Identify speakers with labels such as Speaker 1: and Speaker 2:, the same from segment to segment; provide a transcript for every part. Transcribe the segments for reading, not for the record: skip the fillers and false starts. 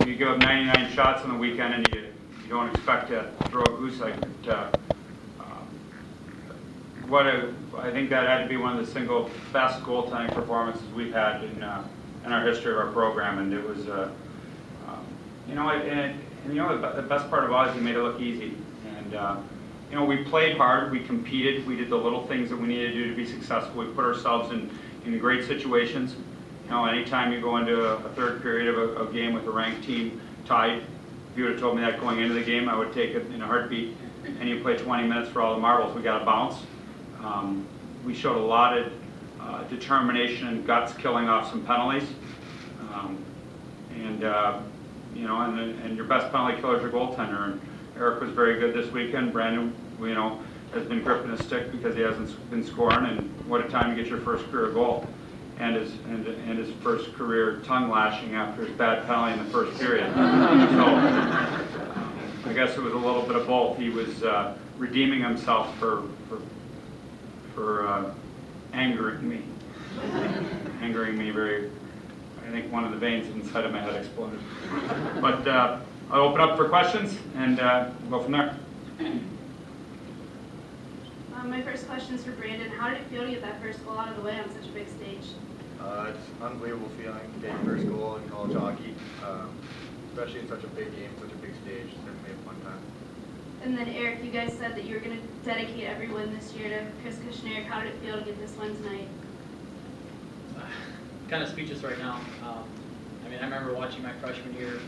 Speaker 1: you give up 99 shots on the weekend and you don't expect to throw a goose egg. I think that had to be one of the single best goaltending performances we've had in our history of our program, and it was, the best part about it is he made it look easy. And we played hard, we competed, we did the little things that we needed to do to be successful. We put ourselves in great situations. Anytime you go into a third period of a game with a ranked team tied, if you would have told me that going into the game, I would take it in a heartbeat. And you play 20 minutes for all the marbles. We got a bounce. We showed a lot of determination and guts, killing off some penalties. And your best penalty killer is your goaltender. And Eric was very good this weekend. Brandon, has been gripping his stick because he hasn't been scoring. And what a time to get your first career goal, and his first career tongue lashing after his bad penalty in the first period. So I guess it was a little bit of both. He was redeeming himself for angering me very. I think one of the veins inside of my head exploded. But I'll open up for questions and go from there.
Speaker 2: My first question is for Brandon. How did it feel to get that first goal out of the way on such a big stage?
Speaker 3: It's an unbelievable feeling getting your first goal in college hockey, especially in such a big game, such a big stage. It's definitely a fun time.
Speaker 2: And then Eric, you guys said that you were going to dedicate every win this year to Chris Kushner. How did it feel to get this one tonight?
Speaker 4: Kind of speechless right now. I remember watching my freshman year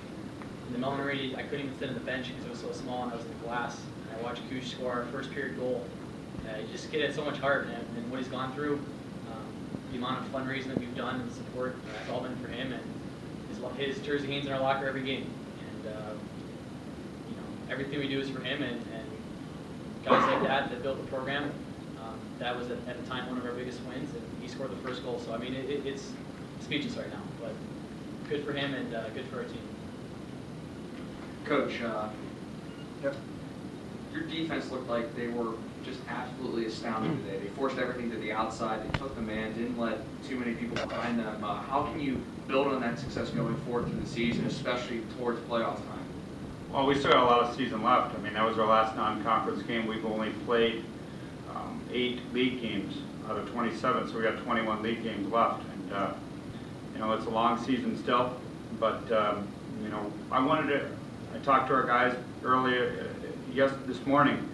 Speaker 4: in the Mellon Arena. I couldn't even sit on the bench because it was so small and I was in the glass. And I watched Kush score our first period goal. You just get so much heart and what he's gone through. The amount of fundraising that we've done and the support that's all been for him, and his jersey hangs in our locker every game. And everything we do is for him, and guys like that built the program. That was at the time one of our biggest wins, and he scored the first goal. So it's speechless right now, but good for him and good for our team.
Speaker 5: Coach, your defense looked like they were just absolutely astounding today. They forced everything to the outside. They took the man, didn't let too many people behind them. How can you build on that success going forward through the season, especially towards playoff time?
Speaker 1: Well, we still got a lot of season left. That was our last non-conference game. We've only played 8 league games out of 27, so we got 21 league games left. And it's a long season still. But I talked to our guys earlier, this morning.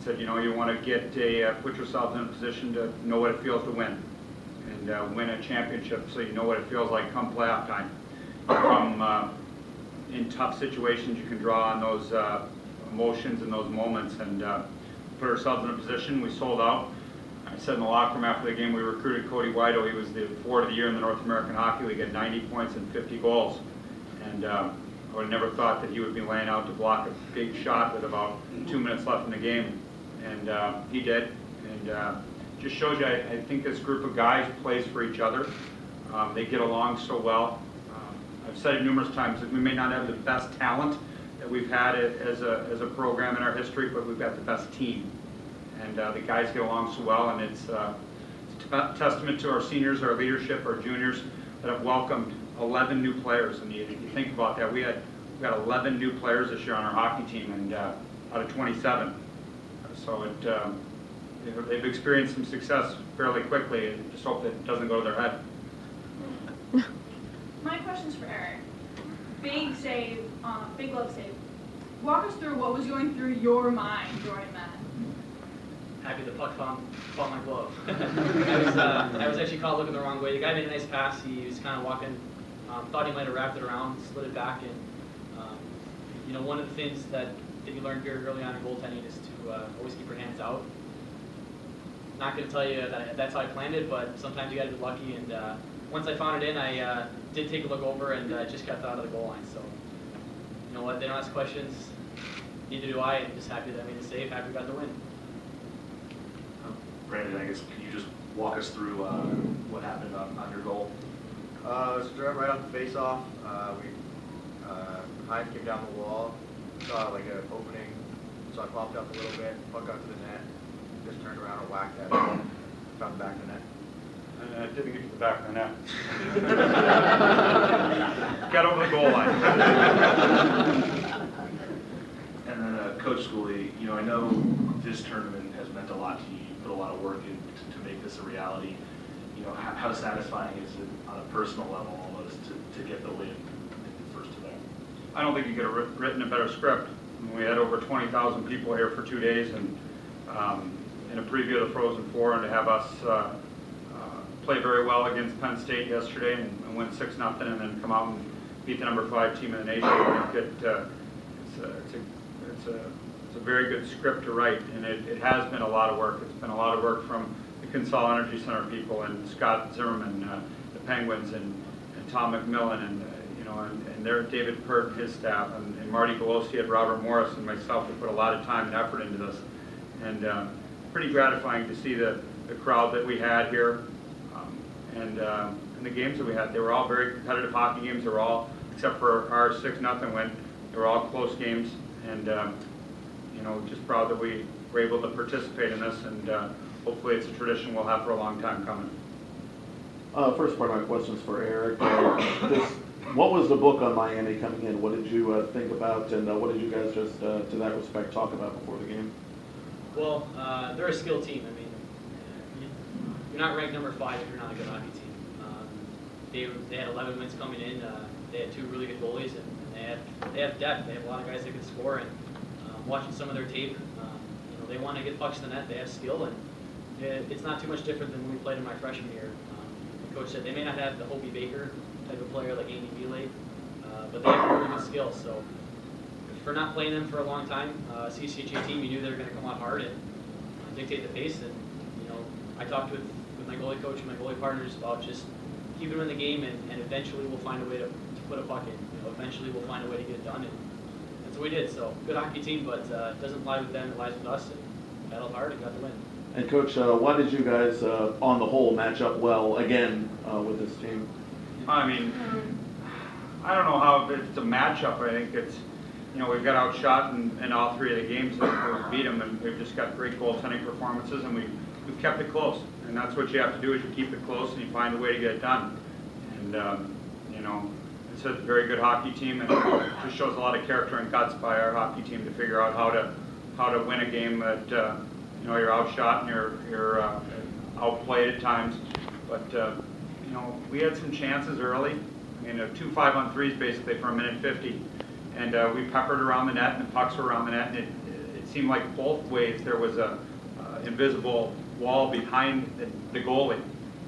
Speaker 1: Said, you want to put yourselves in a position to know what it feels to win, and win a championship, so you know what it feels like come playoff time. In tough situations, you can draw on those emotions and those moments, and put ourselves in a position. We sold out. I said in the locker room after the game, we recruited Cody Wido. He was the forward of the year in the North American Hockey League at 90 points and 50 goals, and I would have never thought that he would be laying out to block a big shot with about 2 minutes left in the game. And he did, and just shows you, I think this group of guys plays for each other. They get along so well. I've said it numerous times that we may not have the best talent that we've had as a program in our history, but we've got the best team. And the guys get along so well, and it's a testament to our seniors, our leadership, our juniors that have welcomed 11 new players. And you think about that, we got 11 new players this year on our hockey team, and out of 27. So they've experienced some success fairly quickly, and just hope that it doesn't go to their head.
Speaker 6: My question's for Eric. Big save, big glove save. Walk us through what was going through your mind during that.
Speaker 4: Happy the puck found my glove. I was actually caught looking the wrong way. The guy made a nice pass. He was kind of walking, thought he might have wrapped it around, slid it back, and one of the things that you learn very early on in goaltending is to always keep your hands out. Not going to tell you that that's how I planned it, but sometimes you got to be lucky. And once I found it in, I did take a look over and just kept out of the goal line. So, you know what? They don't ask questions. Neither do I. I'm just happy that I made a save. Happy we got the win.
Speaker 7: Brandon, I guess, can you just walk us through what happened on your goal?
Speaker 3: So right off the face-off, Hines came down the wall, saw like an opening, so I popped up a little bit, puck out to the net, just turned around and whacked at it, found the back of the net.
Speaker 1: And it didn't get to the back of the net. Got over the goal line.
Speaker 7: And then Coach Schooley, you know, I know this tournament has meant a lot to you. You put a lot of work in to make this a reality. You know, how satisfying is it on a personal level almost to get the win in the first event?
Speaker 1: I don't think you could have written a better script. We had over 20,000 people here for 2 days, and in a preview of the Frozen Four, and to have us play very well against Penn State yesterday and win 6-0, and then come out and beat the number 5 team in the nation. I think it's a very good script to write, and it has been a lot of work. It's been a lot of work from the Consol Energy Center people and Scott Zimmerman, the Penguins, and Tom McMillan, and their David Pert, his staff, and Marty Belosi and Robert Morris and myself. We put a lot of time and effort into this, and pretty gratifying to see the crowd that we had here, and the games that we had. They were all very competitive hockey games. They were all, except for our 6-0 win, they were all close games, and just proud that we were able to participate in this, and hopefully it's a tradition we'll have for a long time coming.
Speaker 8: First part of my question is for Eric. What was the book on Miami coming in? What did you think about, and what did you guys just, to that respect, talk about before the game?
Speaker 4: Well, they're a skilled team. I mean, you're not ranked number 5 if you're not a good hockey team. They had 11 wins coming in. They had 2 really good goalies, and they have depth. They have a lot of guys that can score. And watching some of their tape, they want to get pucks to the net. They have skill, and it's not too much different than when we played in my freshman year. The coach said they may not have the Hobie Baker type of player like Andy Belay, but they have really good skills. So for not playing them for a long time, CCHA team, you knew they were going to come out hard and dictate the pace. And I talked with my goalie coach and my goalie partners about just keeping them in the game, and eventually we'll find a way to put a puck in. Eventually we'll find a way to get it done, and that's what we did. So good hockey team, but it doesn't lie with them; it lies with us. And battled hard and got the win.
Speaker 8: And Coach, why did you guys, on the whole, match up well again with this team?
Speaker 1: I mean, I don't know how it's a matchup. I think it's, we've got outshot in all 3 of the games that we beat them, and we've just got great goaltending performances, and we've kept it close. And that's what you have to do, is you keep it close and you find a way to get it done. And it's a very good hockey team, and it just shows a lot of character and guts by our hockey team to figure out how to win a game that you're outshot and you're outplayed at times. But we had some chances early. I mean, 2 5-on-3s basically for 1:50, and we peppered around the net, and the pucks were around the net, and it seemed like both ways there was a invisible wall behind the goalie,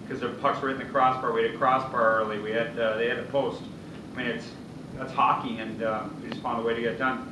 Speaker 1: because the pucks were hitting the crossbar. We had a crossbar early. They had the post. I mean, that's hockey, and we just found a way to get it done.